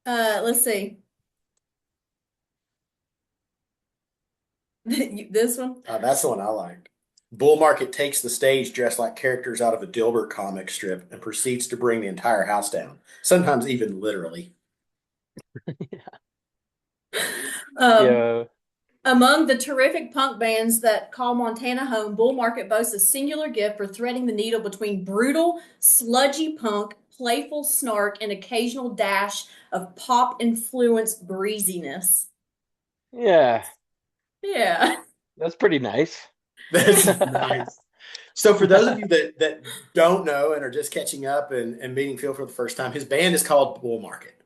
Let's see. This one. That's the one I like. Bull Market takes the stage dressed like characters out of a Dilbert comic strip and proceeds to bring the entire house down, sometimes even literally. Um, Yeah. Among the terrific punk bands that call Montana home, Bull Market boasts a singular gift for threading the needle between brutal, sludgy punk, playful snark, and occasional dash of pop influenced breeziness. Yeah. Yeah. That's pretty nice. That's nice. So for those of you that don't know and are just catching up and meeting Phil for the first time, his band is called Bull Market.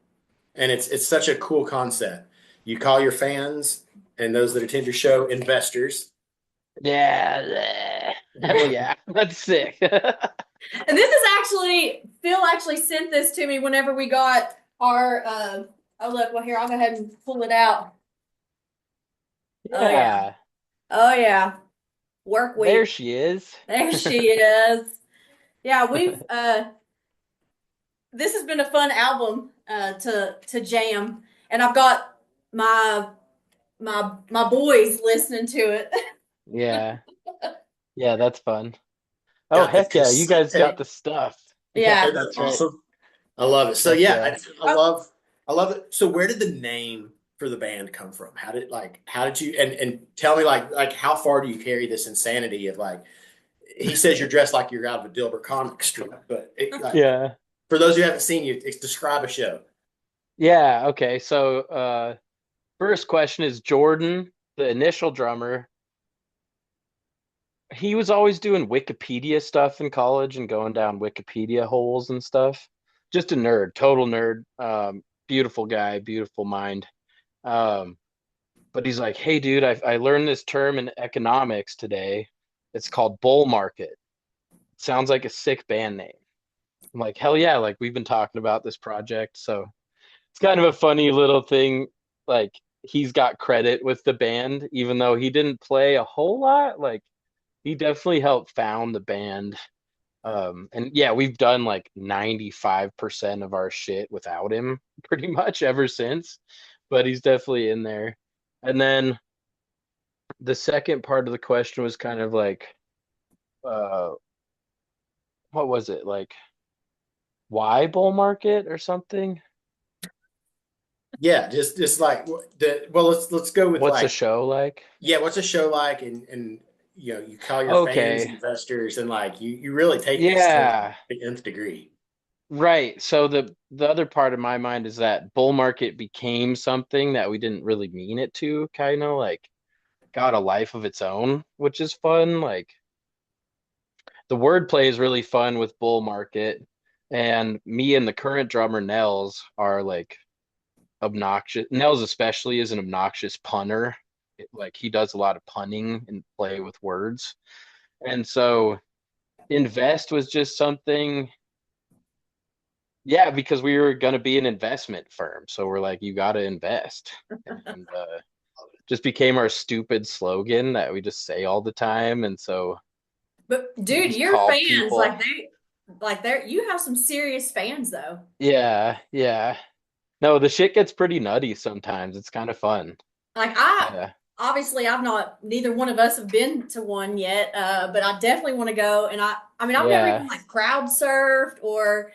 And it's such a cool concept. You call your fans and those that attend your show investors. Yeah. Hell yeah. That's sick. And this is actually, Phil actually sent this to me whenever we got our, oh, look, well, here, I'll go ahead and pull it out. Oh, yeah. Yeah. Oh, yeah. Work There week. she is. There she is. Yeah, this has been a fun album to jam, and I've got my my boys listening to it. Yeah. Yeah, that's fun. Oh, Got the heck yeah. You cassette guys got tape. the stuff. Yeah, Yeah. That's that's right. awesome. I love it. So Heck yeah, yeah. Oh, I love it. So where did the name for the band come from? How did you and tell me like how far do you carry this insanity of like he says you're dressed like you're out of a Dilbert comic strip, but like Yeah. for those who haven't seen you, describe a show. Yeah. Okay. So, first question is Jordan, the initial drummer. He was always doing Wikipedia stuff in college and going down Wikipedia holes and stuff. Just a nerd, total nerd. Beautiful guy, beautiful mind. Um, but he's like, hey, dude, I learned this term in economics today. It's called bull market. Sounds like a sick band name. I'm like, hell yeah, like we've been talking about this project. So it's kind of a funny little thing. Like he's got credit with the band, even though he didn't play a whole lot. Like he definitely helped found the band. And yeah, we've done like 95% of our shit without him pretty much ever since. But he's definitely in there. And then the second part of the question was kind of like, uh, what was it? Like, why bull market or something? Yeah, just like the well, let's go with What's the like show like? yeah, what's a show like and you know you call your fans Okay. investors and like you really take this to Yeah. the nth degree. Right. So the other part of my mind is that bull market became something that we didn't really mean it to, kind of like got a life of its own, which is fun. Like the wordplay is really fun with bull market, and me and the current drummer Nels are like obnoxious. Nels especially is an obnoxious punner. Like he does a lot of punning and play with words. And so invest was just something, yeah, because we were going to be an investment firm. So we're like, you got to invest. And just became our stupid slogan that we just say all the time. And so but we dude, just your call fans people, like you have some serious fans though. yeah, yeah. No, the shit gets pretty nutty sometimes. It's kind of fun. Like I Yeah. obviously I've not neither one of us have been to one yet, but I definitely want to go. And I mean I've never even Yeah. like crowd surfed or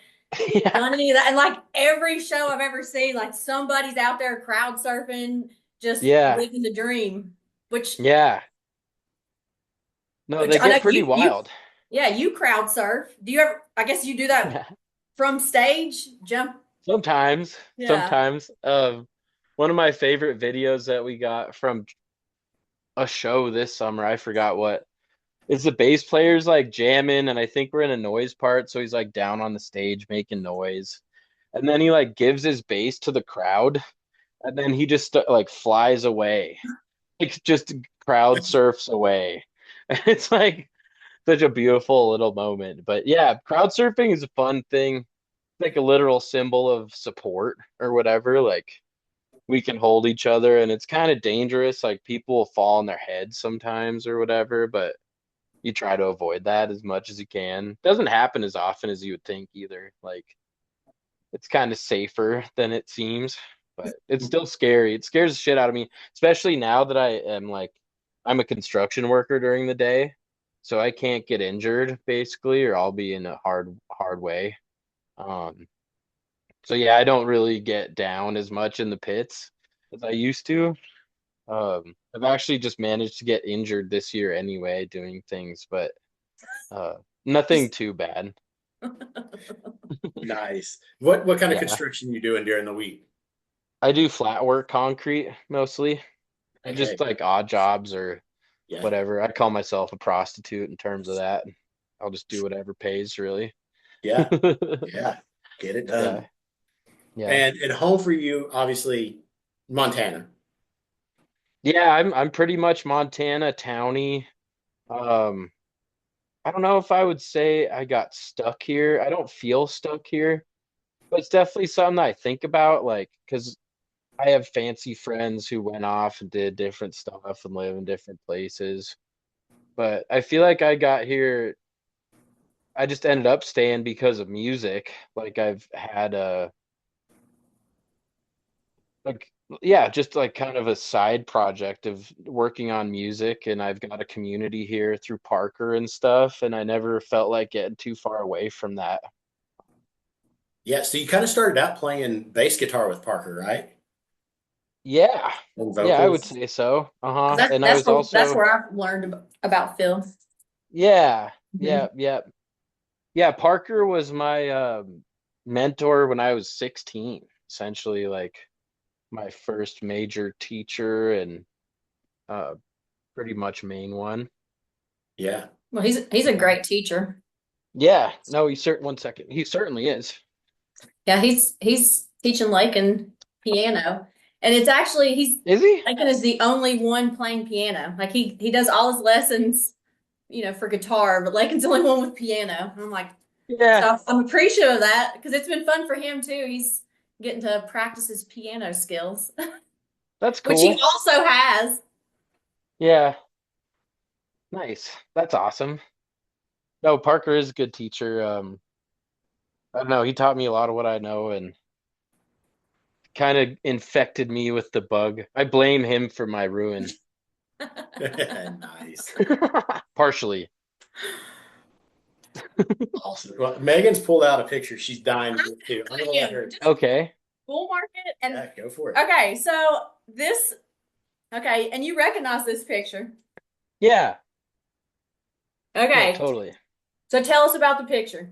Yeah. done any of that. And like every show I've ever seen, like somebody's out there crowd surfing, just Yeah. living the dream. Which Yeah. No, which they I know get pretty you wild. yeah, you crowd surf. Do you ever I guess you do that Yeah. from stage? Jump Sometimes, yeah. sometimes. One of my favorite videos that we got from a show this summer, I forgot what, is the bass player's like jamming, and I think we're in a noise part, so he's like down on the stage making noise. And then he like gives his bass to the crowd, and then he just like flies away. Like just crowd surfs away. It's like such a beautiful little moment. But yeah, crowd surfing is a fun thing. It's like a literal symbol of support or whatever. Like we can hold each other, and it's kind of dangerous. Like people will fall on their heads sometimes or whatever, but you try to avoid that as much as you can. Doesn't happen as often as you would think either. Like it's kind of safer than it seems, but it's still scary. It scares the shit out of me, especially now that I am like I'm a construction worker during the day, so I can't get injured basically, or I'll be in a hard way. Um, so yeah, I don't really get down as much in the pits as I used to. I've actually just managed to get injured this year anyway, doing things, but uh, nothing Just too bad. Nice. What kind of Yeah, construction you doing during the week? I do flat work concrete mostly. Okay. Just like odd jobs or Yeah. whatever. I call myself a prostitute in terms of that. I'll just do whatever pays, really. Yeah. Yeah. Get it Yeah, done. yeah, And home for you, obviously, Montana. yeah. I'm pretty much Montana townie. Um, I don't know if I would say I got stuck here. I don't feel stuck here, but it's definitely something that I think about, like, because I have fancy friends who went off and did different stuff and live in different places. But I feel like I got here, I just ended up staying because of music. Like I've had a like yeah, just like kind of a side project of working on music, and I've got a community here through Parker and stuff, and I never felt like getting too far away from that. Yeah. So you kind of started out playing bass guitar with Parker, right? Yeah. And Yeah, I would vocals. say so. Uh-huh. that And I that's was where that's also where I learned about Phil. yeah, Hmm. yeah, yeah. Yeah, Parker was my mentor when I was 16, essentially like my first major teacher and uh pretty much main one. Yeah. Well, he's a Yeah. great teacher. Yeah, no, he certain one second. He certainly is. Yeah, he's teaching Lakin piano, and it's actually he's Is he? Lakin is the only one playing piano. Like he does all his lessons, for guitar, but Lakin's the only one with piano. And I'm like, Yeah, so I'm appreciative of that because it's been fun for him too. He's getting to practice his piano skills, that's which he cool. also has. Yeah, nice. That's awesome. No, Parker is a good teacher. I don't know, he taught me a lot of what I know and kind of infected me with the bug. I blame him for my ruin. Nice. Partially. Awesome. Well, Megan's pulled out a picture. She's dying to get to. I'm gonna let You her. just Okay. bull market and Yeah, go for it. okay, so this okay, and you recognize this picture. Yeah. No, Okay, totally. so tell us about the picture.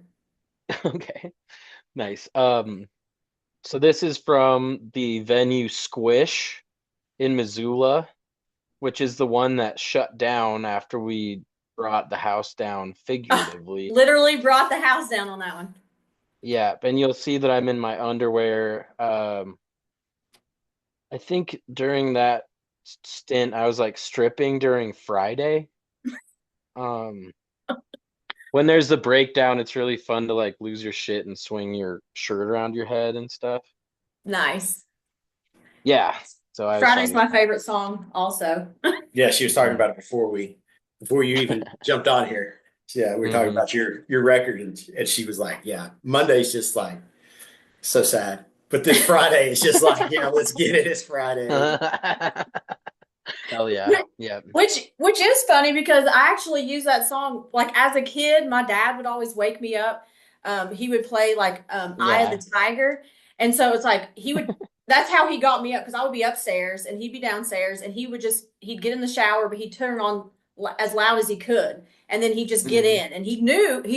Okay. Nice. So this is from the venue Squish in Missoula, which is the one that shut down after we brought the house down figuratively. Literally brought the house down on that one. Yeah, and you'll see that I'm in my underwear. I think during that stint, I was like stripping during Friday. Um, when there's the breakdown, it's really fun to like lose your shit and swing your shirt around your head and stuff. Nice. Yeah, so I was Friday's fighting. my favorite song, also. Yeah, she was talking Mm-hmm. about it before you even jumped on here. So, yeah, we were talking Mm-hmm. about your record, and she was like, "Yeah, Monday's just like so sad, but then Friday is just like, yeah, let's get it. It's Friday." Hell yeah. Yeah. Which is funny because I actually use that song like as a kid. My dad would always wake me up. He would play like "Eye of the Yeah. Tiger," and so it's like he would. That's how he got me up because I would be upstairs and he'd be downstairs and he'd get in the shower but he'd turn it on as loud as he could and then he'd just get Mm-hmm. in and he'd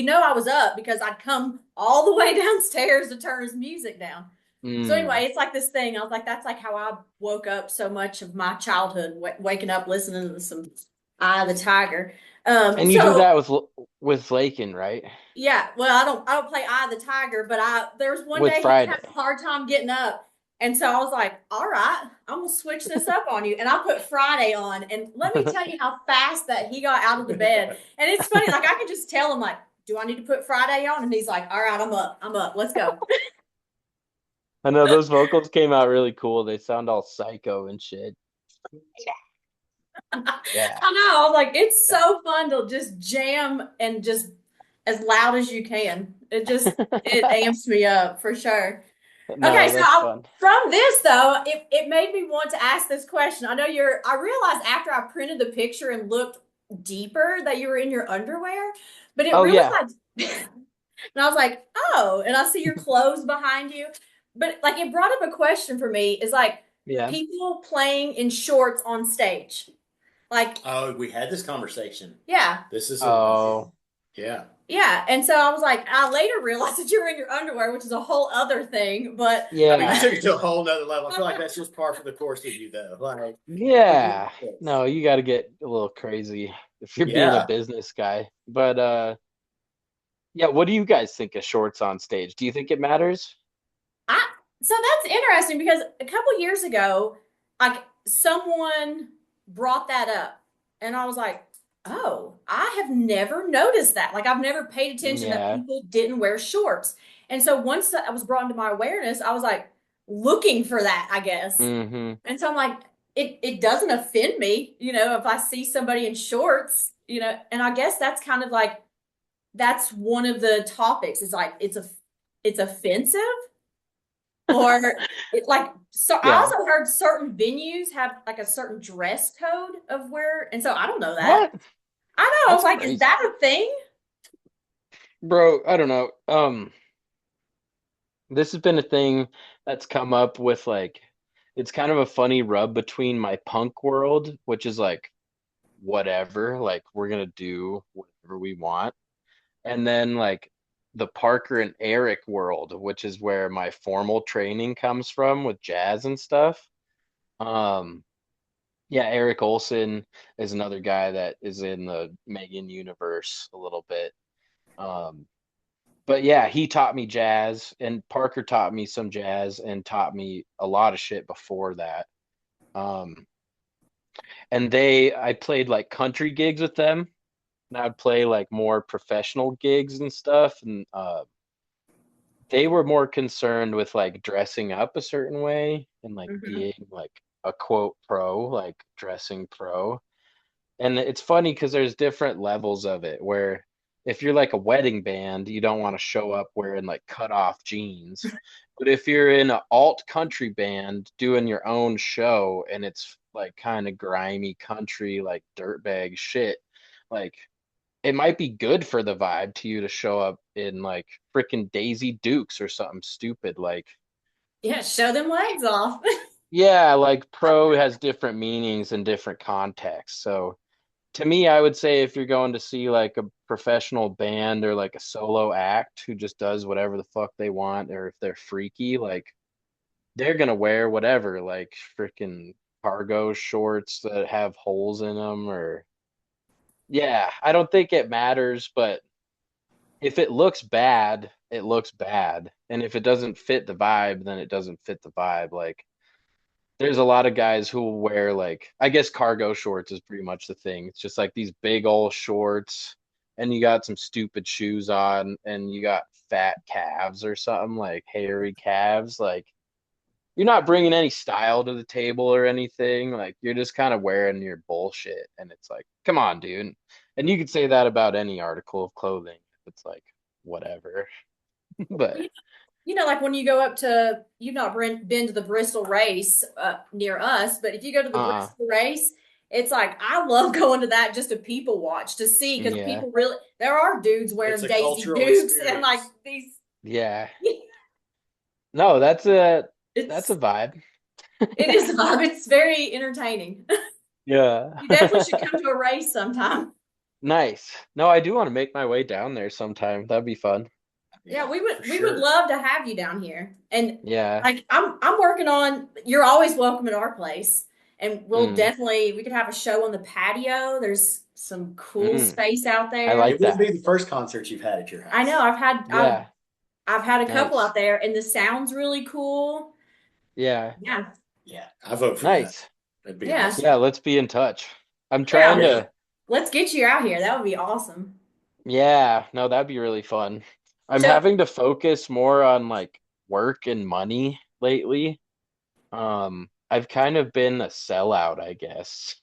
know I was up because I'd come all the way downstairs to turn his music down. So Mm. anyway, it's like this thing. I was like, that's like how I woke up so much of my childhood, waking up listening to some Eye of the Tiger. And you do So that with Lakin, right? yeah, well, I don't play Eye of the Tiger, but there was one With day he was having Friday. a hard time getting up, and so I was like, all right, I'm gonna switch this up on you, and I put Friday on, and let me tell you how fast that he got out of the bed. And it's funny, like I can just tell him like, do I need to put Friday on? And he's like, all right, I'm up, let's go. I know those vocals came out really cool. They sound all psycho and shit. Yeah. I know. I was like, it's Yeah. so fun to just jam and just as loud as you can. It amps me up for sure. Okay, No, so that's fun. from this though, it made me want to ask this question. I realized after I printed the picture and looked deeper that you were in your underwear, but it Oh really yeah, like, and I was like, oh, and I see your clothes behind you. But like it brought up a question for me is like yeah. people playing in shorts on stage. Like, Oh, we had this conversation. yeah, This is a Oh yeah. yeah. And so I was like, I later realized that you were in your underwear, which is a whole other thing. But I mean, you yeah, took it to a whole nother level. I feel like that's just par for the course with you, though. Like, yeah. No, you got to get a little crazy if you're being a yeah. business guy. But yeah. What do you guys think of shorts on stage? Do you think it matters? I so that's interesting because a couple years ago, like someone brought that up, and I was like, "Oh, I have never noticed that. Like I've never paid attention that Yeah. people didn't wear shorts." And so once that was brought into my awareness, I was like looking for that, I guess. Mm-hmm. And so I'm like, it doesn't offend me, if I see somebody in shorts, and I guess that's kind of like that's one of the topics. It's like it's offensive or so I Yeah. also heard certain venues have like a certain dress code of where, and so I don't know that. What? I know. I was That's like, is crazy. that a thing? Bro, I don't know. This has been a thing that's come up with like it's kind of a funny rub between my punk world, which is like whatever, like we're gonna do whatever we want. And then like the Parker and Eric world, which is where my formal training comes from with jazz and stuff. Um, yeah, Eric Olson is another guy that is in the Megan universe a little bit. Um, but yeah, he taught me jazz, and Parker taught me some jazz and taught me a lot of shit before that. Um, and I played like country gigs with them, and I'd play like more professional gigs and stuff. And they were more concerned with like dressing up a certain way and like Hmm. being like a quote pro, like dressing pro. And it's funny because there's different levels of it where if you're like a wedding band, you don't want to show up wearing like cut off jeans. But if you're in an alt country band doing your own show and it's like kind of grimy country, like dirtbag shit, like it might be good for the vibe to you to show up in like freaking Daisy Dukes or something stupid. Like, Yeah, show them legs off. yeah, like pro has different meanings in different contexts. So to me, I would say if you're going to see like a professional band or like a solo act who just does whatever the fuck they want, or if they're freaky, like they're gonna wear whatever, like freaking cargo shorts that have holes in them, or yeah, I don't think it matters, but if it looks bad, it looks bad. And if it doesn't fit the vibe, then it doesn't fit the vibe. Like there's a lot of guys who will wear like I guess cargo shorts is pretty much the thing. It's just like these big old shorts and you got some stupid shoes on and you got fat calves or something like hairy calves. Like you're not bringing any style to the table or anything. Like you're just kind of wearing your bullshit and it's like, come on, dude. And you could say that about any article of clothing. It's like whatever. But Like when you go up to, you've not been to the Bristol race near us, but if you go to the uh Bristol race, it's like I love going to that just to people watch to see because yeah. people really there are dudes It's wearing a Daisy cultural Dukes and like experience. these. Yeah. No, that's a It's vibe. it is it's very entertaining. Yeah. You definitely should come to a race sometime. Nice. No, I do want to make my way down there sometime. That'd be fun. Yeah, Yeah, for we would sure. love to have you down here. And Yeah. like I'm working on you're always welcome at our place. And Mm. we could have a show on the patio. There's some cool Mm. space out I there. It like wouldn't that. be the first concert you've had at your I know house. Yeah. I've had a couple Nice. out there and the sound's really cool. Yeah. Yeah. Yeah, I vote for that. Nice. That'd be Yeah. Yeah, awesome. let's be in touch. I'm trying Yeah. Yeah. to, Let's get you out here. That would be awesome. yeah, no, that'd be really fun. I'm So having to focus more on like work and money lately. I've kind of been a sellout, I guess.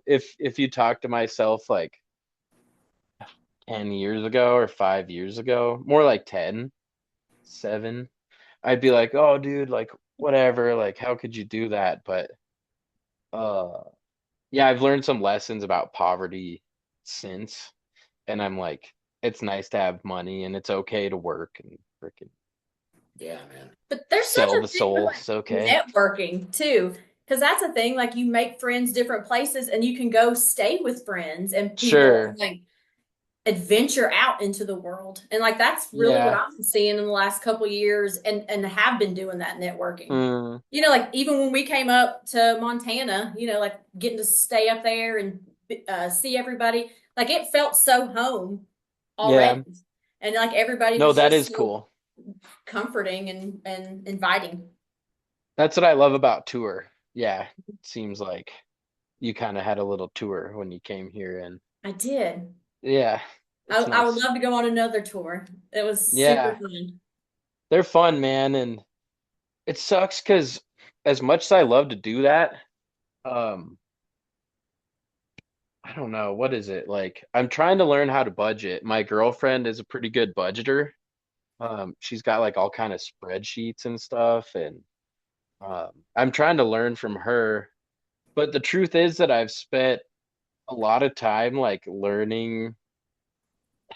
If you talk to myself like 10 years ago or 5 years ago, more like 10, 7. I'd be like, oh, dude, like whatever, like how could you do that? But uh, yeah, I've learned some lessons about poverty since, and I'm like, it's nice to have money and it's okay to work and freaking Yeah, man. But there's such sell a the thing with soul. like It's okay. networking too. Because that's a thing, like you make friends different places and you can go stay with friends and people and Sure. like adventure out into the world. And like that's really what Yeah. I'm seeing in the last couple of years and have been doing that networking. Mm, You know, like even when we came up to Montana, you know, like getting to stay up there and see everybody, like it felt so home already. yeah. And like everybody No, was that just is so cool. comforting and inviting. That's what I love about tour. Yeah. It seems like you kind of had a little tour when you came here, and I did. yeah, it's I would nice. love to go on another tour. It was super Yeah. fun. They're fun, man, and it sucks because as much as I love to do that, um, I don't know, what is it? Like I'm trying to learn how to budget. My girlfriend is a pretty good budgeter. She's got like all kind of spreadsheets and stuff, and I'm trying to learn from her. But the truth is that I've spent a lot of time like learning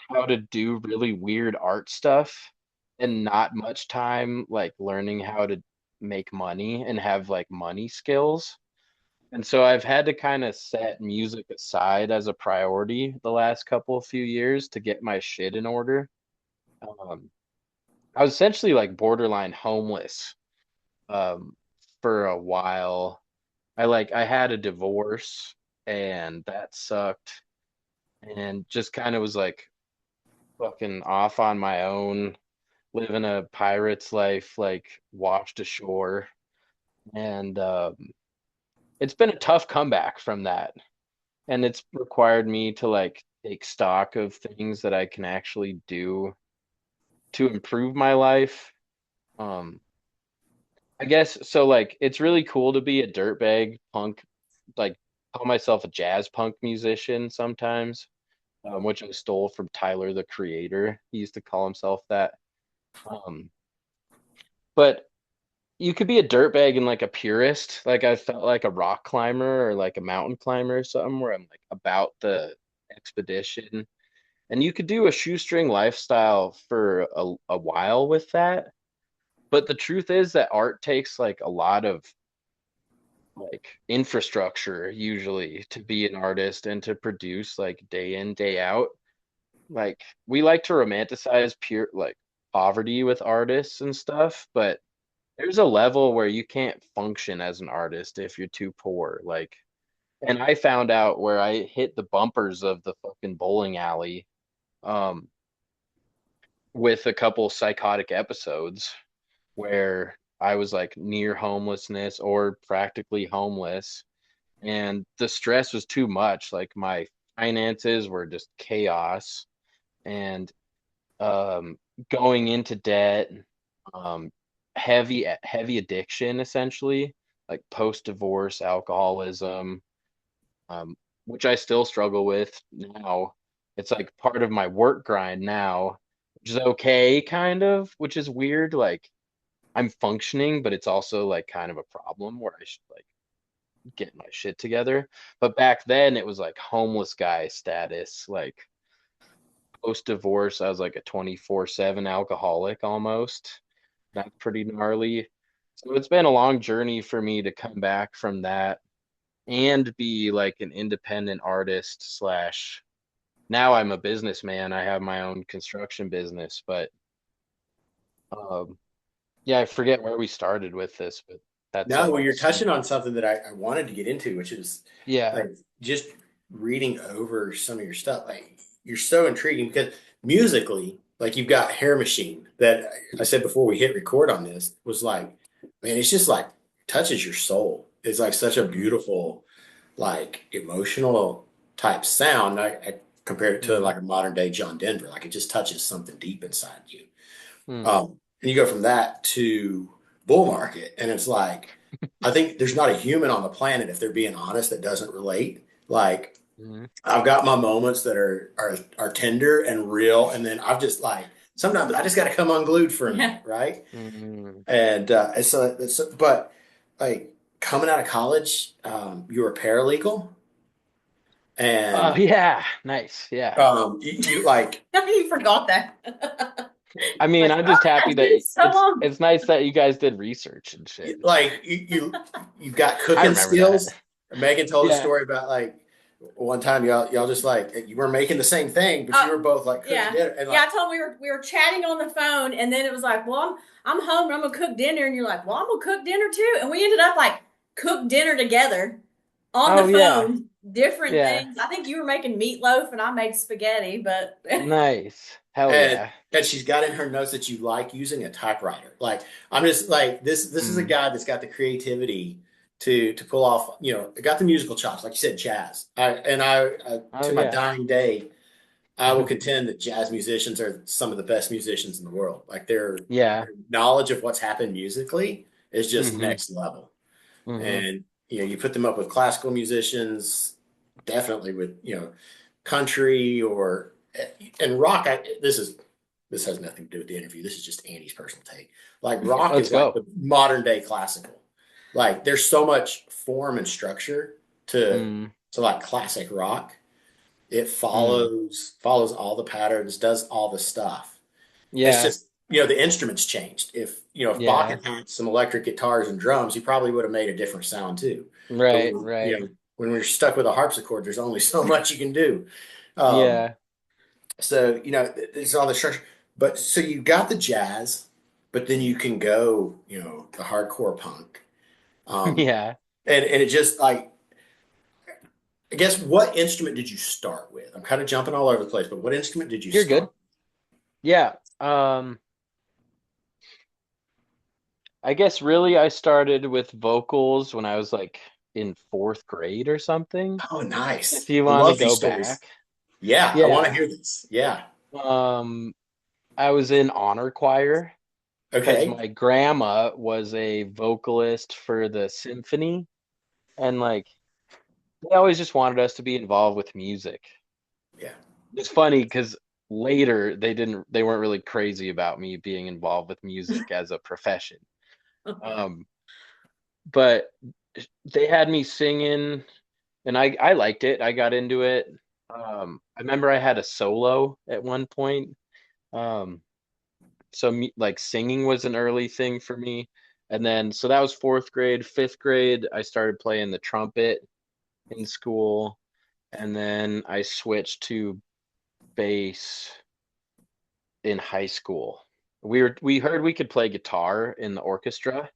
how to do really weird art stuff and not much time like learning how to make money and have like money skills. And so I've had to kind of set music aside as a priority the last couple of few years to get my shit in order. Um, I was essentially like borderline homeless um, for a while. I had a divorce and that sucked and just kind of was like fucking off on my own, living a pirate's life, like washed ashore. And it's been a tough comeback from that. And it's required me to like take stock of things that I can actually do to improve my life. Um, I guess so like it's really cool to be a dirtbag punk, like call myself a jazz punk musician sometimes, which I stole from Tyler, the Creator. He used to call himself that. Um, but you could be a dirtbag and like a purist. Like I felt like a rock climber or like a mountain climber or something where I'm like about the expedition. And you could do a shoestring lifestyle for a while with that. But the truth is that art takes like a lot of like infrastructure usually to be an artist and to produce like day in, day out. Like we like to romanticize pure like poverty with artists and stuff, but there's a level where you can't function as an artist if you're too poor. Like, and I found out where I hit the bumpers of the fucking bowling alley, um, with a couple psychotic episodes where I was like near homelessness or practically homeless, and the stress was too much. Like my finances were just chaos, and um, going into debt, um, heavy addiction essentially, like post-divorce alcoholism, um, which I still struggle with now. It's like part of my work grind now, which is okay, kind of, which is weird. Like I'm functioning, but it's also like kind of a problem where I should like get my shit together. But back then it was like homeless guy status, like post divorce, I was like a 24/7 alcoholic almost. That's pretty gnarly. So it's been a long journey for me to come back from that and be like an independent artist slash now I'm a businessman. I have my own construction business, but um yeah, I forget where we started with this, but that's No, like well, you're some touching on something that I wanted to get into, which is yeah. like just reading over some of your stuff. Like you're so intriguing because musically, like you've got Hair Machine that I said before we hit record on this was like, man, it's just like touches your soul. It's like such a Mm-hmm. beautiful, like emotional type sound. I compared it to Mm-hmm. like a modern day John Denver. Like it just touches something deep inside you. Mm-hmm. And you go from that to bull market, and it's like, I think there's not a human on the planet, if they're being honest, that doesn't relate. Like, Mm-hmm. I've got my moments that are tender and real, and then I've just like sometimes I just got to come unglued for a Yeah. minute, right? Mm. But like coming out of college, you were paralegal, Oh and yeah, nice. Yeah. you like You forgot that. I mean, Like, I'm oh just yeah, happy it's been that so long. it's nice that you guys did research and shit. like you've got I cooking remember that. skills. Megan told a Yeah. story about like one time y'all just like you were making the same thing, but Uh, you were both like cooking yeah. dinner and Yeah, like I told him we were chatting on the phone, and then it was like, well, I'm home and I'm gonna cook dinner, and you're like, well, I'm gonna cook dinner too, and we ended up like cook dinner together on the Oh yeah. phone, different Yeah. things. I think you were making meatloaf and I made spaghetti, but Nice. Hell and yeah. and she's got in her notes that you like using a typewriter. Like I'm just like this is a Mm. guy that's got the creativity to pull off, got the musical chops, like you said, jazz. I Oh to my yeah. dying day, I will contend that jazz musicians are some of the best musicians in the world. Like Yeah. their knowledge of what's happened musically is just Hmm. next level. Hmm. And you put them up with classical musicians, definitely with country or and rock. This has nothing to do with the interview. This is just Andy's personal take. Like rock Let's is like go. the modern day classical. Like there's so much form and structure to Mm. like classic rock. It Mm. follows all the patterns, does all the stuff. It's Yeah. just the instruments changed. If Bach Yeah. had had some electric guitars and drums, he probably would have made a different sound too. But Right. Right. when we're stuck with a harpsichord, there's only so much you can do. Um, Yeah. so there's all the structure. But so you got the jazz, but then you can go the hardcore punk. Um, Yeah. and it just like I guess what instrument did you start with? I'm kind of jumping all over the place, but what instrument did you You're good. start? Yeah. I guess really I started with vocals when I was like in fourth grade or something. Oh, If nice. you I want to love these go stories. back. Yeah, I want to Yeah. hear this. Yeah. Um, I was in honor choir because Okay. my grandma was a vocalist for the symphony, and like they always just wanted us to be involved with music. Yeah. It's funny because later they weren't really crazy about me being involved with music as a profession. Um, but they had me singing and I liked it. I got into it. I remember I had a solo at one point. Um, so like singing was an early thing for me. And then so that was fourth grade, fifth grade, I started playing the trumpet in school, and then I switched to bass in high school. We heard we could play guitar in the orchestra.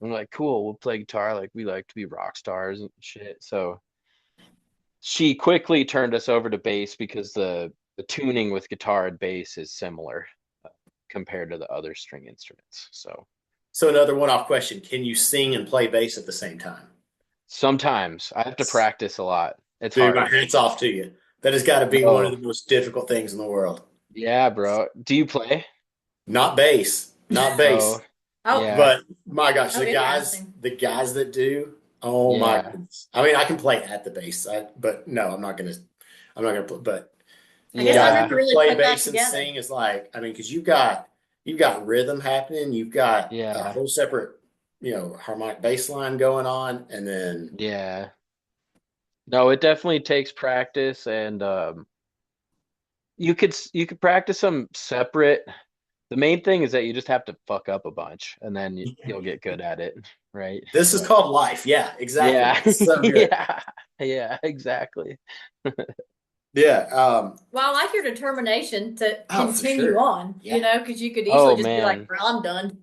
I'm like, cool, we'll play guitar. Like we like to be rock stars and shit. So she quickly turned us over to bass because the tuning with guitar and bass is similar compared to the other string instruments. So So another one-off question: can you sing and play bass at the same time? sometimes I have to practice a lot. It's Dude, my hard. hats off to you. That has got to be one of Oh, the most difficult things in the world. yeah, bro. Do you play? Not bass, not Oh, bass, Oh, yeah, but my gosh, oh, interesting. the guys that do, oh my yeah, goodness. I mean, I can play at the bass, but no, I'm not gonna play. But I the guess I've guys that yeah, never can really play put that bass and together. sing is like, I mean, because you've got rhythm happening, you've got a yeah, whole separate, harmonic bass line going on, and then yeah. No, it definitely takes practice, and you could practice them separate. The main thing is that you just have to fuck up a bunch, and then you'll get good at it, right? this is But called life. Yeah, exactly. yeah, It's so good. yeah, yeah, exactly. Yeah. Well, I like your determination to Oh, for continue sure. on, Yeah. because you could easily Oh just be like, man. well, I'm done.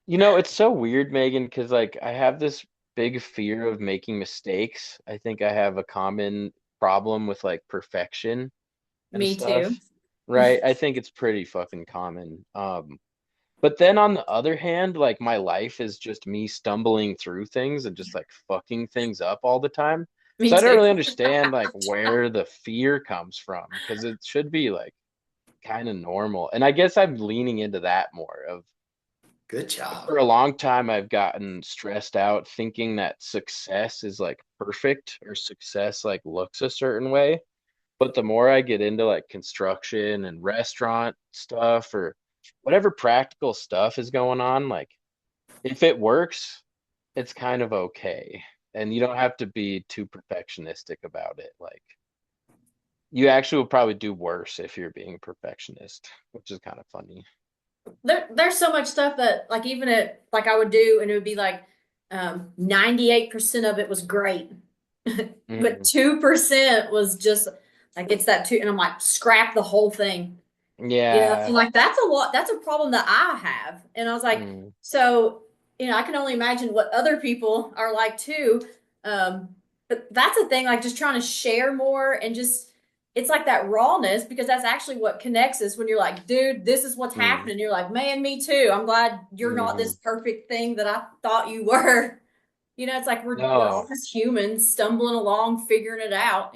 It's so weird, Megan, because like I have this big fear of making mistakes. I think I have a common problem with like perfection and Me too. stuff, right? I think it's pretty fucking common. But then on the other hand, like my life is just me stumbling through things and just like fucking things up all the time. So Me I don't too. really understand like where the fear comes from because it should be like kind of normal. And I guess I'm leaning into that more of Good job. for a long time I've gotten stressed out thinking that success is like perfect or success like looks a certain way. But the more I get into like construction and restaurant stuff or whatever practical stuff is going on, like if it works, it's kind of okay. And you don't have to be too perfectionistic about it. Like you actually will probably do worse if you're being a perfectionist, which is kind of funny. There's so much stuff that like even at like I would do and it would be like 98% of it was great. But Mm, 2% was just like it's that two and I'm like scrap the whole thing. And yeah. like that's a lot, that's a problem that I have. And I was like, Mm, so, I can only imagine what other people are like too. But that's a thing, like just trying to share more and just it's like that rawness because that's actually what connects us when you're like, dude, this is what's mm, happening. You're like, man, me too. I'm glad you're not mm. this perfect thing that I thought you were. It's like we're all No. just humans stumbling along, figuring it out.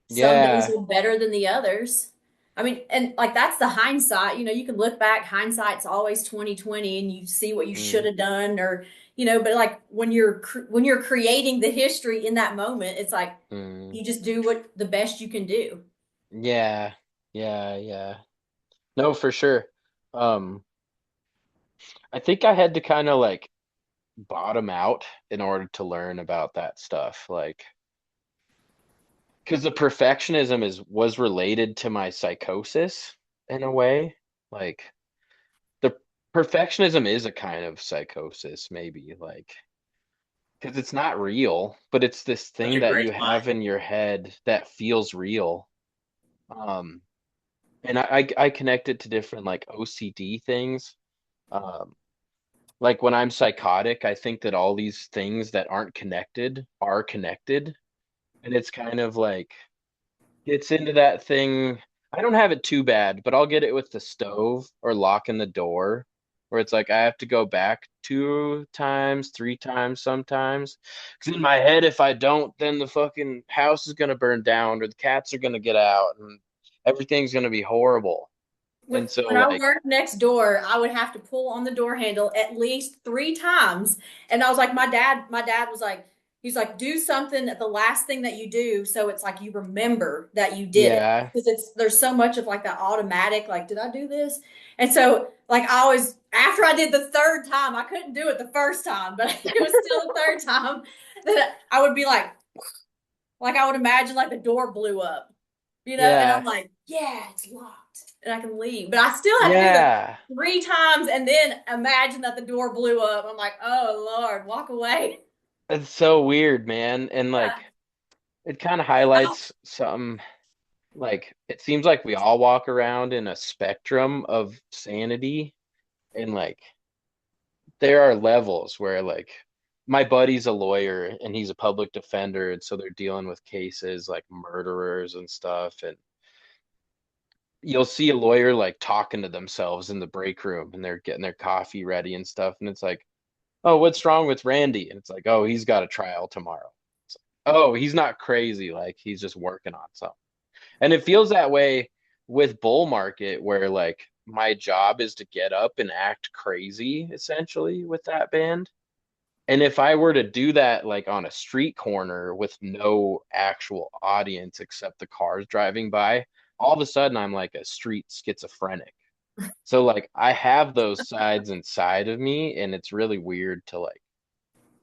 Some days Yeah. are better than the others. I mean, and like that's the hindsight. You can look back. Hindsight's always 2020, and you see what you should Mm, have done, or But like when you're creating the history in that moment, it's like mm. you just do what the best you can do. Yeah. Yeah. Yeah. No, for sure. Um, I think I had to kind of like bottom out in order to learn about that stuff. Like, because the perfectionism was related to my psychosis in a way. Like the perfectionism is a kind of psychosis, maybe, like because it's not real, but it's this Such thing a that great you line. have in your head that feels real. Um, and I connect it to different like OCD things. Um, like when I'm psychotic, I think that all these things that aren't connected are connected. And it's kind of like gets into that thing. I don't have it too bad, but I'll get it with the stove or locking the door, where it's like I have to go back 2 times, 3 times sometimes. Because in my head, if I don't, then the fucking house is gonna burn down or the cats are gonna get out and everything's gonna be horrible. when And so when I like, worked next door, I would have to pull on the door handle at least 3 times. And I was like, my dad was like, he's like, do something at the last thing that you do, so it's like you remember that you did it. yeah, Because there's so much of like that automatic, like, did I do this? And so like I always after I did the third time, I couldn't do it the first time, but it was still the third time that I would be like I would imagine like the door blew up, and I'm yeah, like, yeah, it's locked and I can leave. But I still had to do the yeah. 3 times and then imagine that the door blew up. I'm like, oh Lord, walk away. It's so weird, man. And Yeah. like, it kind of highlights something. Like it seems like we all walk around in a spectrum of sanity, and like there are levels where like my buddy's a lawyer and he's a public defender, and so they're dealing with cases like murderers and stuff, and you'll see a lawyer like talking to themselves in the break room and they're getting their coffee ready and stuff, and it's like, oh, what's wrong with Randy? And it's like, oh, he's got a trial tomorrow. It's like, oh, he's not crazy, like he's just working on something. And it feels that way with Bull Market, where like my job is to get up and act crazy essentially with that band. And if I were to do that like on a street corner with no actual audience except the cars driving by, all of a sudden I'm like a street schizophrenic. So like I have those sides inside of me, and it's really weird to like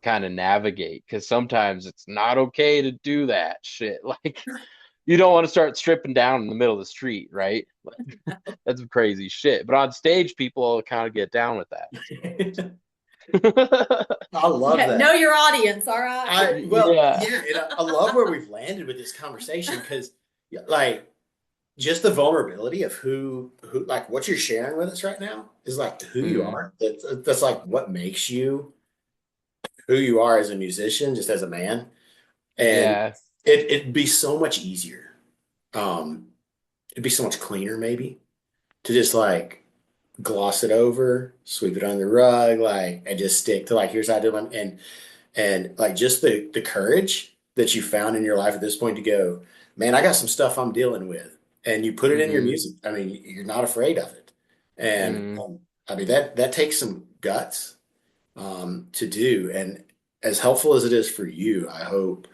kind of navigate because sometimes it's not okay to do that shit. Like you don't want to start stripping down in the middle of the street, right? Like, that's some crazy shit. But on stage, people kind of get down with that. I love Yeah, know that. your audience, all right. Well, Yeah. yeah, and I love where we've landed with this conversation because, like, just the vulnerability of who, like, what you're sharing with us right now is like who you Mm, are. That's like what makes you who you are as a musician, just as a man, and yeah. it'd be so much easier. Um, it'd be so much cleaner, maybe, to just like gloss it over, sweep it under the rug, like, and just stick to like, here's how I do it. And like just the courage that you found in your life at this point to go, man, I got some stuff I'm dealing with, and you put it in your Hmm. music. I mean, you're not afraid of it, and Mm, I mean that takes some guts to do, and as helpful as it is for you, I hope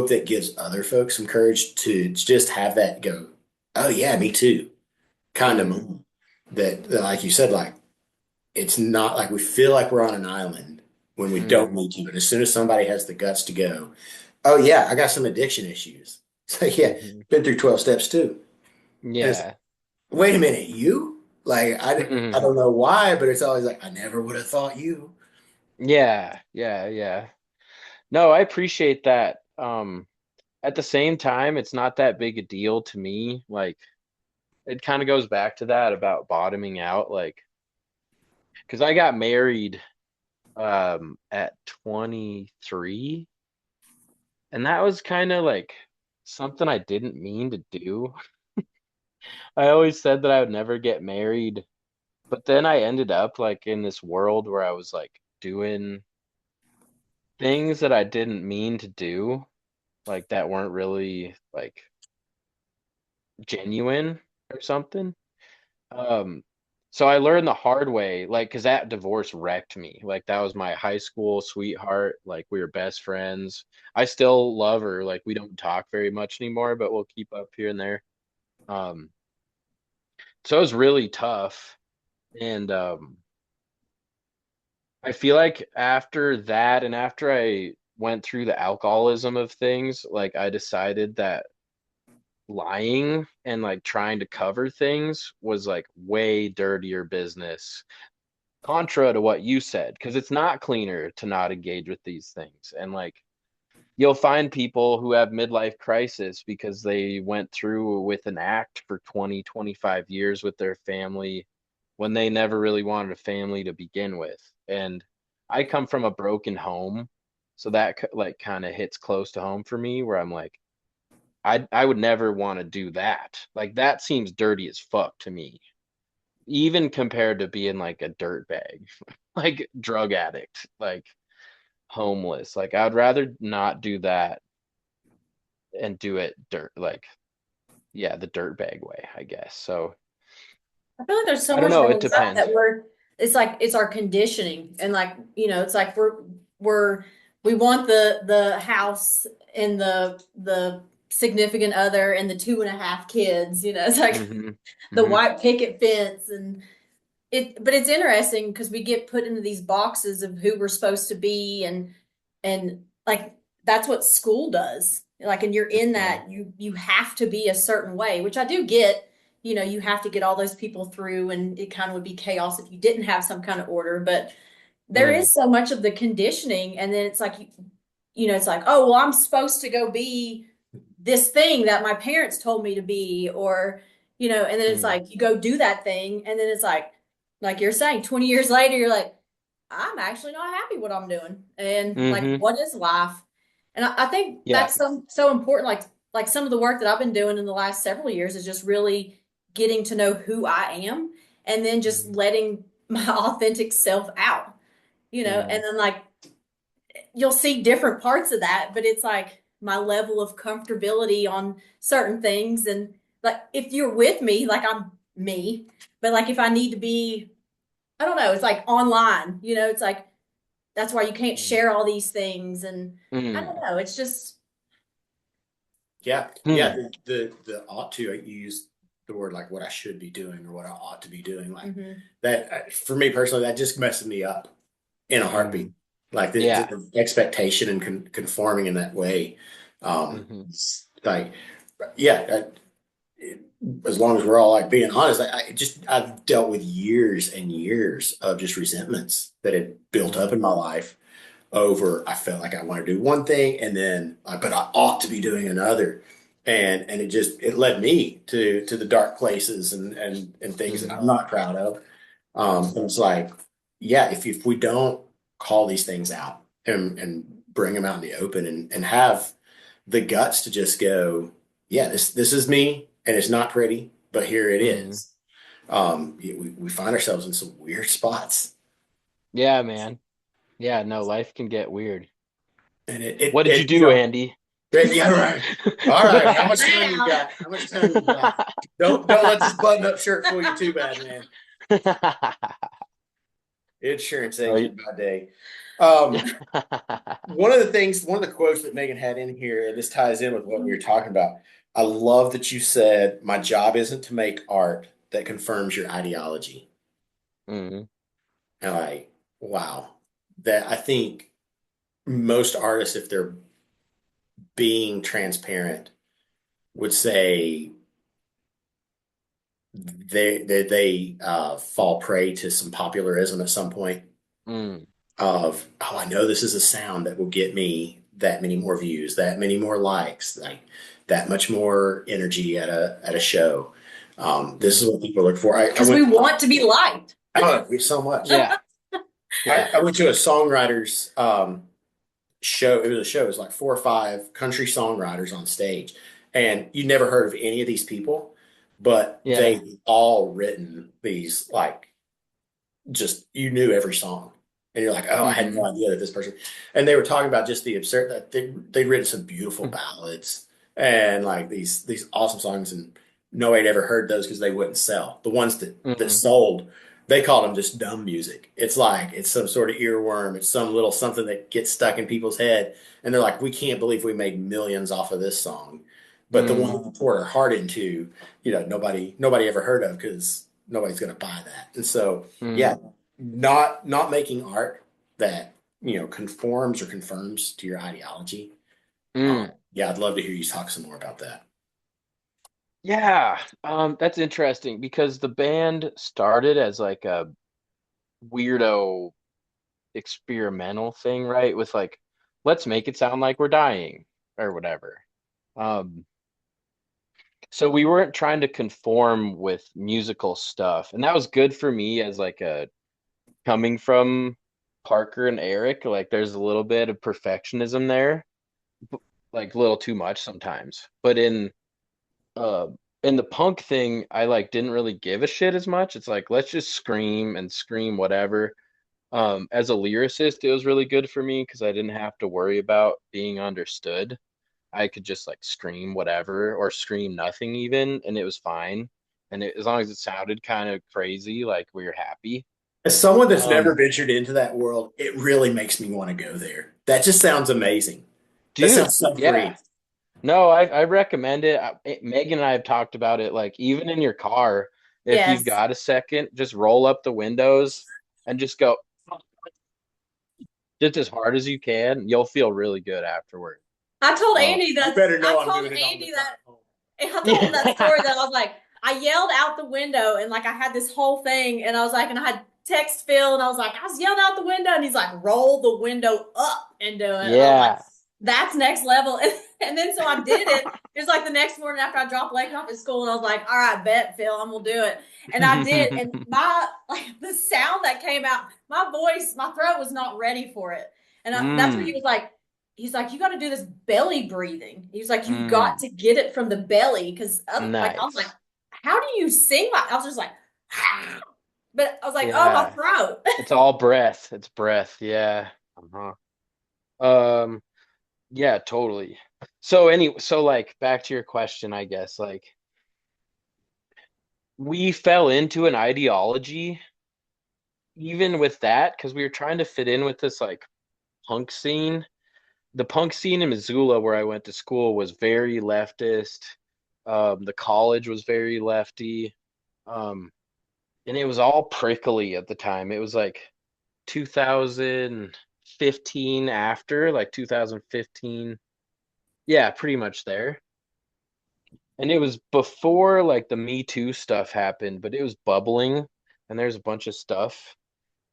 that gives other folks some courage to just have that go, oh yeah, me too, kind of Hmm. moment. That like you said, like it's not like we feel like we're on an island when we don't Hmm. need to. But as soon as somebody has the guts to go, oh yeah, I got some addiction issues. So yeah, Hmm. been through 12 steps too. And it's Yeah. wait a minute, you? Like I Hmm. don't know why, but it's always like I never would have thought you. Yeah. Yeah. Yeah. No, I appreciate that. At the same time, it's not that big a deal to me. Like, it kind of goes back to that about bottoming out. Like, because I got married at 23, and that was kind of like something I didn't mean to do. I always said that I would never get married, but then I ended up like in this world where I was like doing things that I didn't mean to do, like that weren't really like genuine or something. Um, so I learned the hard way, like, because that divorce wrecked me. Like, that was my high school sweetheart. Like, we were best friends. I still love her. Like, we don't talk very much anymore, but we'll keep up here and there. Um, so it was really tough. And I feel like after that, and after I went through the alcoholism of things, like, I decided that lying and like trying to cover things was like way dirtier business, contra to what you said, because it's not cleaner to not engage with these things. And like you'll find people who have midlife crisis because they went through with an act for 20, 25 years with their family when they never really wanted a family to begin with. And I come from a broken home, so that like kind of hits close to home for me, where I'm like, I would never want to do that. Like that seems dirty as fuck to me, even compared to being like a dirt bag, like drug addict, like homeless. Like I'd rather not do that and do it dirt, like yeah, the dirt bag way, I guess. So I feel like there's so I don't much know. It wrapped up depends. that it's like it's our conditioning, and like it's like we're we want the house and the significant other and the 2.5 kids. It's like Hmm. the Hmm. white picket fence and but it's interesting because we get put into these boxes of who we're supposed to be, and like that's what school does. Like, and you're in Hmm. that you have to be a certain way, which I do get. You have to get all those people through, and it kind of would be chaos if you didn't have some kind of order. But there Hmm. is so much of the conditioning, and then it's like it's like, oh well, I'm supposed to go be this thing that my parents told me to be, or and then it's Hmm. like you go do that thing, and then it's like you're saying, 20 years later, you're like, I'm actually not happy what I'm doing, and like, Hmm. what is life? And I think Yeah. that's so important. Like some of the work that I've been doing in the last several years is just really getting to know who I am, and then just Hmm. letting my authentic self out. Hmm. And then like you'll see different parts of that, but it's like my level of comfortability on certain things. And like if you're with me, like I'm me, but like if I need to be, I don't know, it's like online, it's like that's why you can't share all these things. And I Hmm. don't know, it's just, Yeah, yeah. Hmm. The ought to, you use the word like what I should be doing or what I ought to be doing. Like mhm. that for me personally, that just messes me up in a Hmm. heartbeat. Like Yeah. the expectation and conforming in that way. Hmm. Like yeah, as long as we're all like being honest, I've dealt with years and years of just resentments that had built up Hmm. in my life over I felt like I want to do one thing and then but I ought to be doing another. And it led me to the dark places and things that I'm Hmm. not proud of. And it's like, yeah, if we don't call these things out and bring them out in the open and have the guts to just go, yeah, this is me and it's not pretty, but here it Hmm. is. We find ourselves in some weird spots. Yeah, man. Yeah, no, life can get weird. And What did you do, Andy? yeah, right. All right. How much time you got? How much time you got? Don't let this button up shirt fool you too bad, man. Insurance Right. agent by day. Um, one of the quotes that Megan had in here, and this ties in with what we were talking about. I love that you said, "My job isn't to make art that confirms your ideology." Mhm. And like, wow, that I think most artists, if they're being transparent, would say they fall prey to some popularism at some point Mm. of, oh, I know this is a sound that will get me that many more views, that many more likes, like that much more energy at a show. This is Mhm. what people look for. I Because we went, want to be liked. oh, so much. Yeah. Yeah. I went to a songwriters show. It was a show. It was like four or five country songwriters on stage, and you never heard of any of these people, but Yeah. they all written these like just you knew every song, and you're like, oh, I had no Mhm. idea that this person. And they were talking about just the absurd that they'd written some beautiful ballads and like these awesome songs, and nobody had ever heard those because they wouldn't sell. The ones that Mhm. sold, they called them just dumb music. It's like it's some sort of earworm. It's some little something that gets stuck in people's head, and they're like, we can't believe we made millions off of this song. But the one Mhm. we poured our heart into, nobody ever heard of because nobody's going to buy that. And so, yeah, Mhm. not making art that conforms or confirms to your ideology. Mm. Yeah, I'd love to hear you talk some more about that. Yeah. That's interesting because the band started as like a weirdo experimental thing, right? With like, let's make it sound like we're dying or whatever. Um, so we weren't trying to conform with musical stuff, and that was good for me as like a coming from Parker and Eric. Like, there's a little bit of perfectionism there, like a little too much sometimes. But uh in the punk thing, I like didn't really give a shit as much. It's like let's just scream and scream whatever. As a lyricist, it was really good for me because I didn't have to worry about being understood. I could just like scream whatever or scream nothing even, and it was fine. And as long as it sounded kind of crazy, like we were happy. As someone that's never Um, ventured into that world, it really makes me want to go there. That just sounds amazing. That dude, sounds so yeah. free. No, I recommend it. Megan and I have talked about it. Like even in your car, if you've Yes. got a second, just roll up the windows and just go just as hard as you can. You'll feel really good afterward. I told Um, Andy You that better I know I'm told doing it on the Andy drive that home. I told him that story yeah, that I was like, I yelled out the window and like I had this whole thing and I was like, and I had text Phil and I was like, I was yelling out the window and he's like, roll the window up and do it. And I was like, yeah. that's next level. And then so I did it. It was like the next morning after I dropped Layton off at school and I was like, all right, bet Phil, I'm gonna do it. And I did. And my like the sound that came out, my voice, my throat was not ready for it. And that's what he mm, was like, he's like, you got to do this belly breathing. He's like, you've got mm, to get it from the belly because, like, I was like, nice. how do you sing? I was just like, but I was like, oh, my Yeah. throat. It's all breath. It's breath. Yeah. Uh-huh. Um, yeah, totally. So like back to your question, I guess, like we fell into an ideology even with that because we were trying to fit in with this like punk scene. The punk scene in Missoula where I went to school was very leftist. The college was very lefty. Um, and it was all prickly at the time. It was like 2015 after, like 2015. Yeah, pretty much there. And it was before like the Me Too stuff happened, but it was bubbling and there's a bunch of stuff.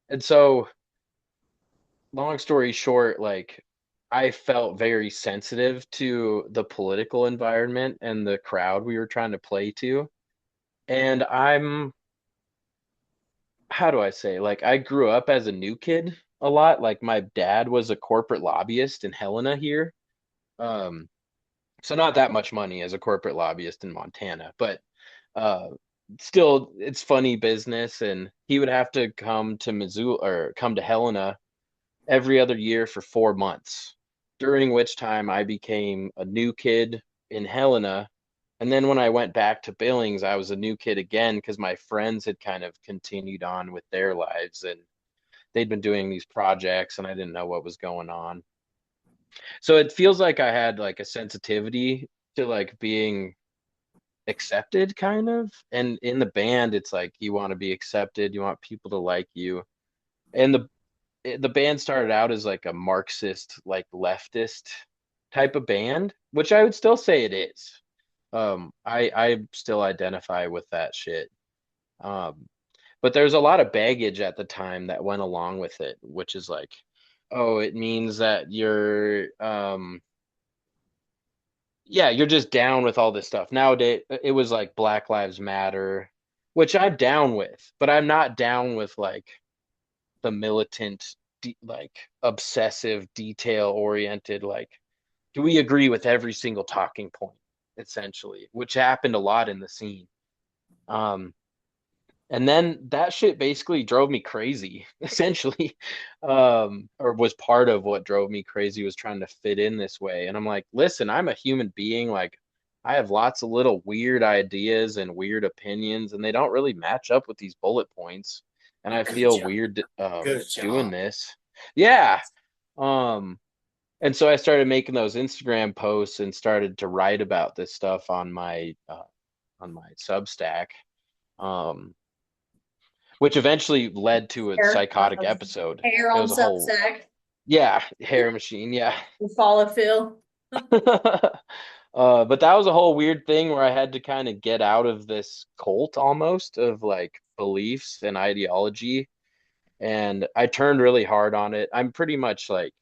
And so, long story short, like I felt very sensitive to the political environment and the crowd we were trying to play to. And how do I say, like I grew up as a new kid a lot. Like my dad was a corporate lobbyist in Helena here. Um, so not that much money as a corporate lobbyist in Montana, but uh still it's funny business and he would have to come to Missoula or come to Helena every other year for 4 months, during which time I became a new kid in Helena. And then when I went back to Billings, I was a new kid again because my friends had kind of continued on with their lives. And they'd been doing these projects and I didn't know what was going on. So it feels like I had like a sensitivity to like being accepted kind of. And in the band, it's like you want to be accepted, you want people to like you. And the band started out as like a Marxist, like leftist type of band, which I would still say it is. I still identify with that shit. Um, but there's a lot of baggage at the time that went along with it, which is like, oh, it means that yeah, you're just down with all this stuff. Nowadays, it was like Black Lives Matter, which I'm down with, but I'm not down with like the militant, like obsessive, detail oriented, like, do we agree with every single talking point, essentially, which happened a lot in the scene. Um, and then that shit basically drove me crazy, essentially, or was part of what drove me crazy was trying to fit in this way. And I'm like, listen, I'm a human being. Like, I have lots of little weird ideas and weird opinions, and they don't really match up with these bullet points. And I Good feel job. weird Good doing job. this. Yeah. Um, and so I started making those Instagram posts and started to write about this stuff on my Substack. Um, which eventually led to a Hair, psychotic episode. hair It on was a whole, Substack. yeah, hair machine, yeah. We follow Phil. But that was a whole weird thing where I had to kind of get out of this cult almost of like beliefs and ideology. And I turned really hard on it. I'm pretty much like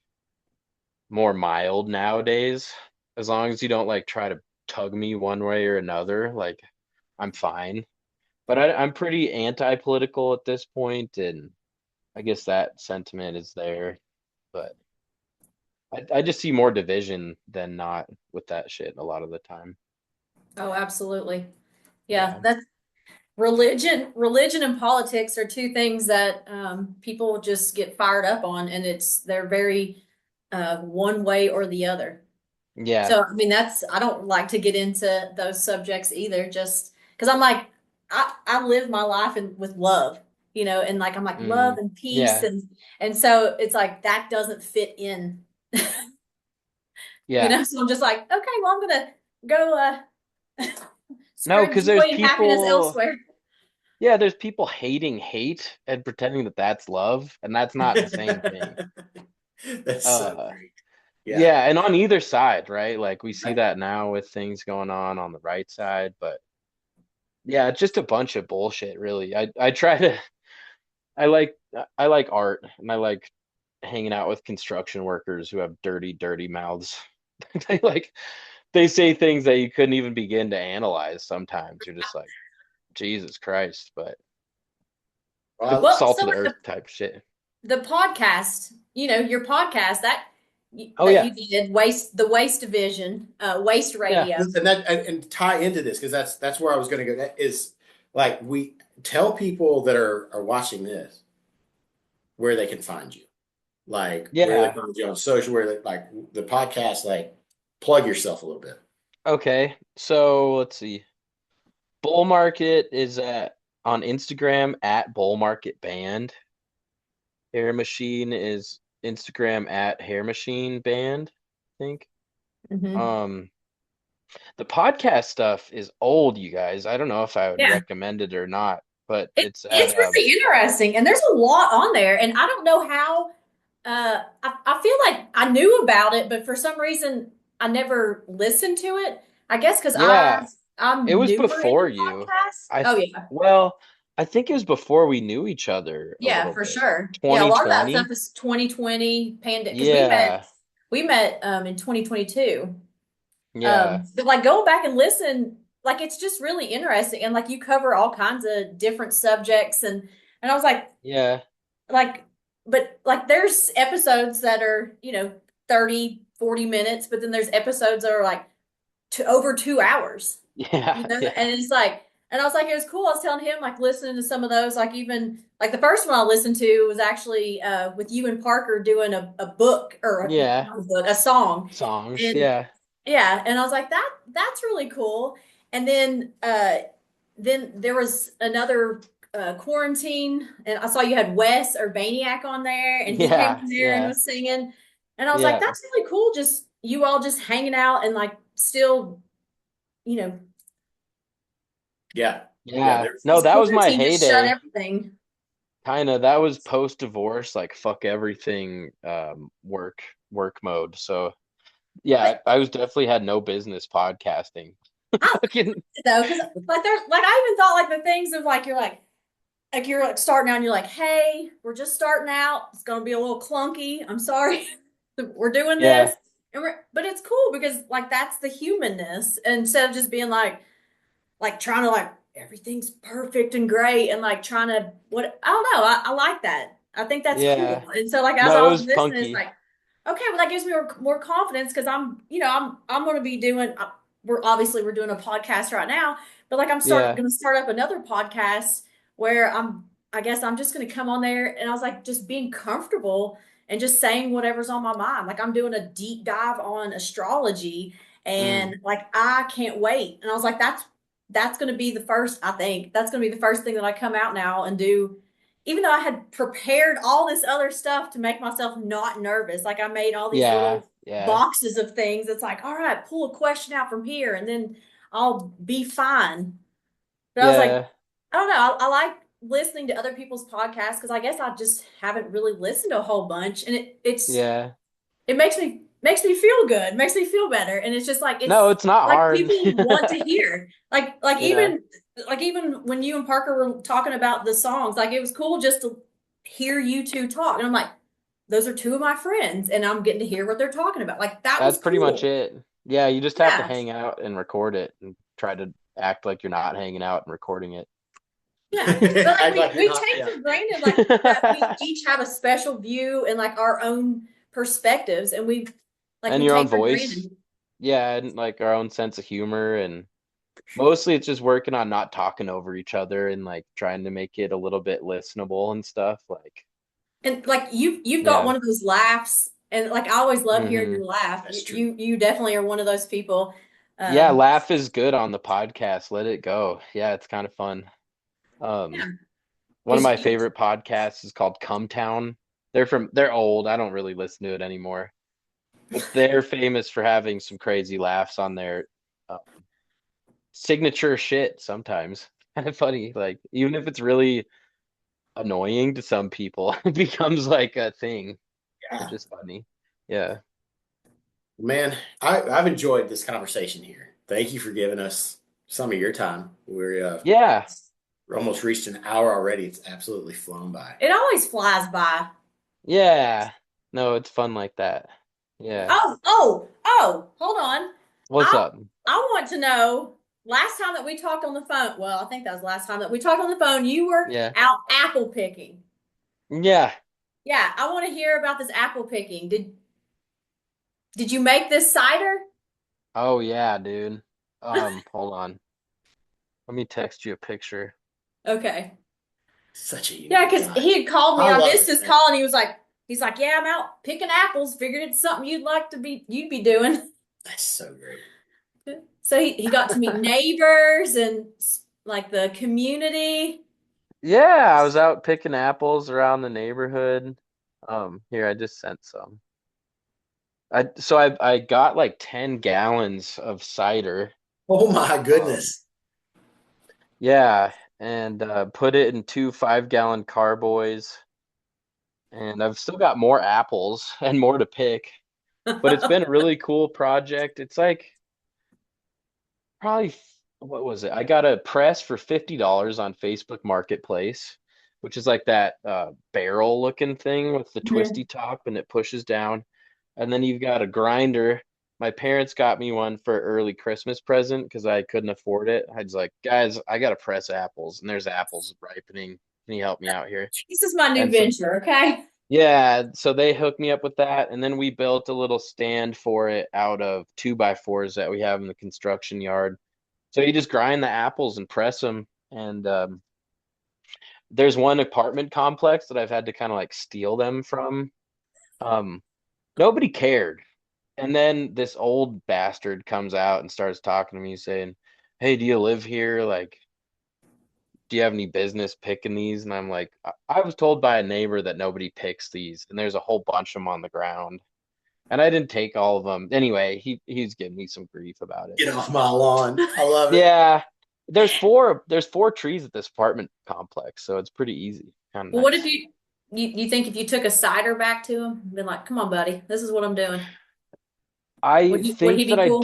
more mild nowadays. As long as you don't like try to tug me one way or another, like I'm fine. But I'm pretty anti-political at this point, and I guess that sentiment is there, but I just see more division than not with that shit a lot of the time. Oh, absolutely. Yeah, Yeah. that's religion and politics are two things that people just get fired up on, and they're very one way or the other. Yeah. So I mean, I don't like to get into those subjects either, just because I'm like I live my life with love, and like I'm like love Mm. and peace, Yeah. and so it's like that doesn't fit in, Yeah. So I'm just like, okay, well I'm gonna go No, spread because joy and happiness elsewhere. there's people hating hate and pretending that that's love, and that's not the same thing. That's so Uh, great. Yeah. yeah, and on either side, right? Like we see that now with things going on the right side, but yeah, it's just a bunch of bullshit, really. I try to I like I like art and I like hanging out with construction workers who have dirty, dirty mouths. They like they say things that you couldn't even begin to analyze sometimes. You're just like, Jesus Christ, but Well, Well, salt so of the with earth type shit. the podcast, your podcast Oh that yeah. you did, waste division, waste Yeah. radio. and tie into this because that's where I was going to go. That is like we tell people that are watching this where they can find you, like where they Yeah. find you on social, where they, like the podcast, like plug yourself a little bit. Okay. So let's see. Bull Market is at on Instagram at Bull Market Band. Hair Machine is Instagram at Hair Machine Band, I think. Hmm. Um, the podcast stuff is old, you guys. I don't know if I would Yeah. recommend it or not, but it's at It's really interesting, and there's a lot on there, and I don't know how. I feel like I knew about it, but for some reason I never listened to it. I guess because yeah, it I'm was newer into before you. podcasts. I Oh th yeah, well, I think it was before we knew each other a yeah, little for bit. sure. Yeah, a lot of that stuff 2020? is 2020 pandemic because Yeah. we met in 2022. Yeah. But like going back and listen, like it's just really interesting, and like you cover all kinds of different subjects, and I was Yeah. like, but like there's episodes that are 30-40 minutes, but then there's episodes that are like over 2 hours, Yeah. and Yeah. it's like, and I was like, it was cool. I was telling him like listening to some of those, like even like the first one I listened to was actually with you and Parker doing a book or Yeah. not a book, a song. Songs. And Yeah. yeah, and I was like, that's really cool. And then there was another quarantine, and I saw you had Wes Urbaniak on there, and he came Yeah, in there and yeah, was singing, and I was like, yeah, that's really cool. Just you all just hanging out and like still, you know, Yeah. Yeah. yeah. There's No, this that was my quarantine just shut heyday. everything. Kind of. That was post divorce, like fuck everything, work mode. So yeah, But I was definitely had no business podcasting. I Fucking though, because like there's like I even thought like the things of like you're like starting out and you're like, hey, we're just starting out. It's gonna be a little clunky. I'm sorry. We're doing this. yeah, And but it's cool because like that's the humanness instead of just being like trying to like everything's perfect and great and like trying to what I don't know. I like that. I think that's yeah. cool. And so like as No, I it was was listening, it's punky. like, okay, well that gives me more confidence because I'm going to be doing. We're doing a podcast right now, but like I'm start Yeah, going to start up another podcast where I guess I'm just going to come on there and I was like just being comfortable and just saying whatever's on my mind. Like I'm doing a deep dive on astrology mm, and like I can't wait. And I was like, that's going to be the first, I think that's going to be the first thing that I come out now and do, even though I had prepared all this other stuff to make myself not nervous. Like I made all these yeah, little yeah, boxes of things. It's like, all right, pull a question out from here and then I'll be fine. But I was like, yeah, I don't know. I like listening to other people's podcasts because I guess I just haven't really listened to a whole bunch. And yeah. it makes me feel good, makes me feel better, and it's just like No, it's it's not like hard. people want to hear Yeah, like even when you and Parker were talking about the songs, like it was cool just to hear you two talk, and I'm like, those are two of my friends, and I'm getting to hear what they're talking about. Like that was that's pretty much cool. it. Yeah, you just have to Yeah, hang out and record it and try to act like you're not hanging out and recording it. yeah. But like act like you're we not. take Yeah. for granted like that we each have a special view and like our own perspectives, and And we your own take for voice. granted. Yeah, and like our own sense of humor, and mostly it's just working on not talking over each other and like trying to make it a little bit listenable and stuff. Like, And like you've got yeah. one of those laughs, and like I always love hearing Hmm. your laugh. That's true. You definitely are one of those people. Yeah, Um, laugh is good on the podcast. Let it go. Yeah, it's kind of fun. yeah, One of because my favorite podcasts is called Come Town. They're old. I don't really listen to it anymore, but they're famous for having some crazy laughs on their uh, signature shit sometimes. Kind of funny. Like even if it's really annoying to some people, it becomes like a thing, which Yeah. is funny. Yeah. Man, I've enjoyed this conversation here. Thank you for giving us some of your time. Yeah. We're almost reached an hour already. It's absolutely flown by. it always flies by. Yeah. No, it's fun like that. Yeah. Oh, hold on. What's I up? I want to know. Last time that we talked on the phone, well, I think that was the last time that we talked on the phone. You were Yeah. out apple picking. Yeah. Yeah, I want to hear about this apple picking. Did you make this cider? Oh yeah, dude. Hold on. Let me text you a picture. Okay. Such a Yeah, unique because guy. he had called me. I I love missed it, his man. call, and he's like, yeah, I'm out picking apples. Figured it's something you'd be doing. That's so great. So he got to meet neighbors and like the community. Yeah, I was out picking apples around the neighborhood. Here I just sent some. I got like 10 gallons of cider. Oh my Um, goodness. yeah, and put it in two 5-gallon carboys. And I've still got more apples and more to pick. But it's been a really cool project. It's like probably what was it? I got a press for $50 on Facebook Marketplace, which is like that barrel looking thing with the twisty top and it pushes down. And then you've got a grinder. My parents got me one for early Christmas present because I couldn't afford it. I was like, guys, I gotta press apples, and there's apples ripening. Can you help me out here? This is my new And so venture. Okay. yeah, so they hooked me up with that, and then we built a little stand for it out of 2x4s that we have in the construction yard. So you just grind the apples and press them, and there's one apartment complex that I've had to kind of like steal them from. Um, Nobody cared, and then this old bastard comes out and starts talking to me, saying, "Hey, do you live here? Like, do you have any business picking these? And I'm like, I was told by a neighbor that nobody picks these, and there's a whole bunch of them on the ground. And I didn't take all of them. Anyway, he's giving me some grief about it. Get off my lawn. I love it. Yeah, there's four trees at this apartment complex, so it's pretty easy. Kind of Well, what if nice. you think if you took a cider back to him, been like, "Come on, buddy, this is what I'm doing." I Would he think that be cool?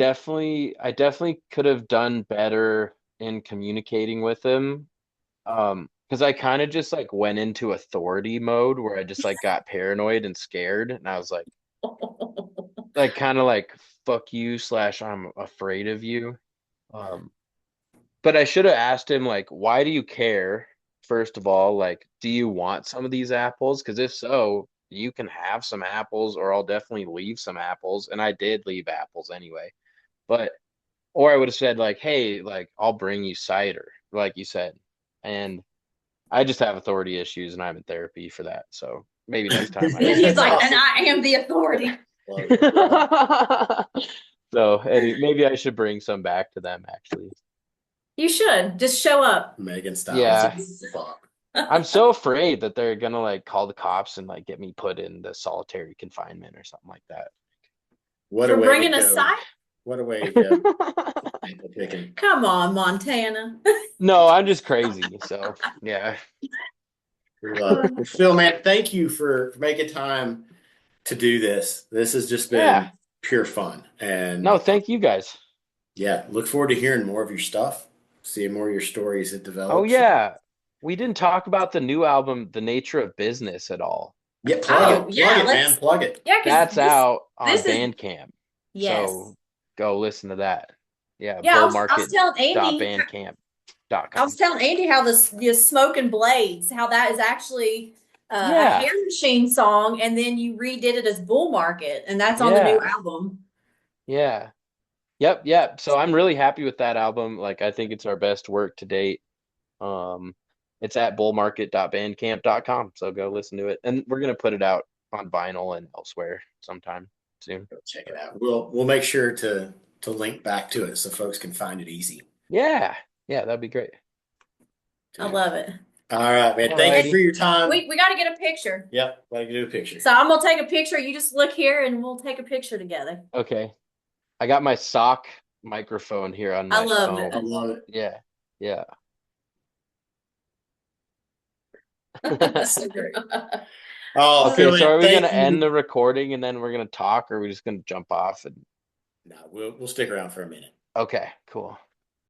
I definitely could have done better in communicating with him. Because I kind of just like went into authority mode where I just like got paranoid and scared, and I was like kind of like fuck you slash I'm afraid of you. Um, but I should have asked him like, why do you care? First of all, like, do you want some of these apples? Because if so, you can have some apples, or I'll definitely leave some apples. And I did leave apples anyway. But or I would have said like, hey, like I'll bring you cider, like you said. And I just have authority issues, and I'm in therapy for that. So maybe next time I He's That's won't. like, "And awesome. I am the authority." Love it. So maybe I should bring some back to them actually. You should just show up. Megan style. Yeah, Fuck. I'm so afraid that they're gonna like call the cops and like get me put into solitary confinement or something like that. What a For way to bringing a go. cider. What a way to go. Ankle picking. Come on, Montana. No, I'm just crazy. So yeah. We love it. Well, Phil, man, thank you for making time to do this. This has just Yeah. been pure fun. And No, thank you guys. yeah, look forward to hearing more of your stuff, seeing more of your stories that Oh develops. yeah. We didn't talk about the new album, The Nature of Business, at all. Yeah, plug Oh it. yeah, Plug it, man. let's Plug it. yeah, because That's out on this is Bandcamp. yes. So go listen to that. Yeah, Yeah, I was telling Andy. I was bullmarket.bandcamp.com. telling Andy how the Smoking Blades, how that is actually a Yeah. Hair Machine song, and then you redid it as Bull Market, and that's on the new Yeah. album. Yeah. Yep. So I'm really happy with that album. Like I think it's our best work to date. Um, it's at bullmarket.bandcamp.com. So go listen to it. And we're gonna put it out on vinyl and elsewhere sometime soon. Go check it out. We'll make sure to link back to it so folks can find it easy. Yeah. Yeah, that'd be great. I love it. All right, man. All Thank you for righty. your time. We got to get a picture. Yep, like do a picture. So I'm gonna take a picture. You just look here, and we'll take a picture together. Okay. I got my sock microphone here on I my love I it. love it. Yeah. Yeah. Super. Oh, Okay, Phil, so man, are we gonna thank end you. the recording and then we're gonna talk, or are we just gonna jump off and No, we'll stick around for a minute. okay, cool.